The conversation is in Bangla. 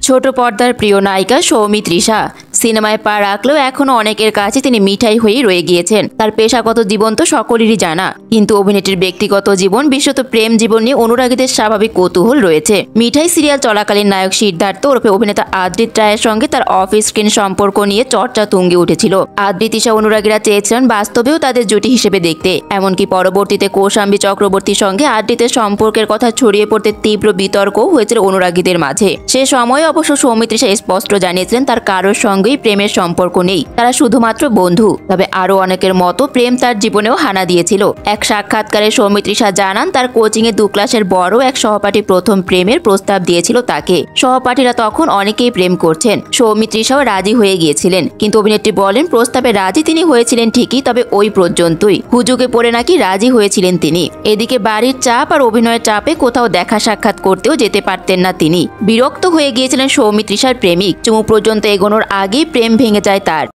ছোট পর্দার প্রিয় নায়িকা সৌমিত্রিষা সিনেমায় পা রাখলেও এখনো অনেকের কাছে তিনি মিঠাই হয়েই রয়ে গিয়েছেন। তার পেশাগত জীবন তো সকলেরই জানা, কিন্তু অভিনেত্রীর ব্যক্তিগত জীবন, বিশেষত প্রেম জীবন নিয়ে অনুরাগীদের স্বাভাবিক কৌতূহল রয়েছে। মিঠাই সিরিয়াল চলাকালীন নায়ক সিদ্ধার্থ ওরফে অভিনেতা আদ্রিত রায়ের সঙ্গে তার অফ স্ক্রিন সম্পর্ক নিয়ে চর্চা তুঙ্গে উঠেছিল। আদ্রিতিষা অনুরাগীরা চেয়েছিলেন বাস্তবেও তাদের জুটি হিসেবে দেখতে। এমনকি পরবর্তীতে কৌশাম্বী চক্রবর্তীর সঙ্গে আদ্রিতের সম্পর্কের কথা ছড়িয়ে পড়তে তীব্র বিতর্কও হয়েছিল অনুরাগীদের মাঝে। সে সময় অবশ্য সৌমিত্রিষা স্পষ্ট জানিয়েছিলেন তার কারোর সঙ্গেই প্রেমের সম্পর্ক নেই, তারা শুধুমাত্র বন্ধু। তবে আরো অনেকের মতো প্রেম তার জীবনেও হানা দিয়েছিল। এক সাক্ষাৎকারে সৌমিত্রিষা জানান তার কোচিং এ 2 ক্লাসের বড় এক সহপাঠী প্রথম প্রেমের প্রস্তাব দিয়েছিল তাকে। সহপাঠীরা তখন অনেকেই প্রেম করছেন, সৌমিত্রিষাও রাজি হয়ে গিয়েছিলেন। কিন্তু অভিনেত্রী বলেন প্রস্তাবে রাজি তিনি হয়েছিলেন ঠিকই, তবে ওই পর্যন্তই। হুজুগে পড়ে নাকি রাজি হয়েছিলেন তিনি। এদিকে বাড়ির চাপ আর অভিনয়ের চাপে কোথাও দেখা সাক্ষাৎ করতেও যেতে পারতেন না তিনি। বিরক্ত হয়ে গিয়েছিলেন সৌমিত্রিষার প্রেমিক। চুমু পর্যন্ত এগোনোর আগেই প্রেম ভেঙে যায় তার।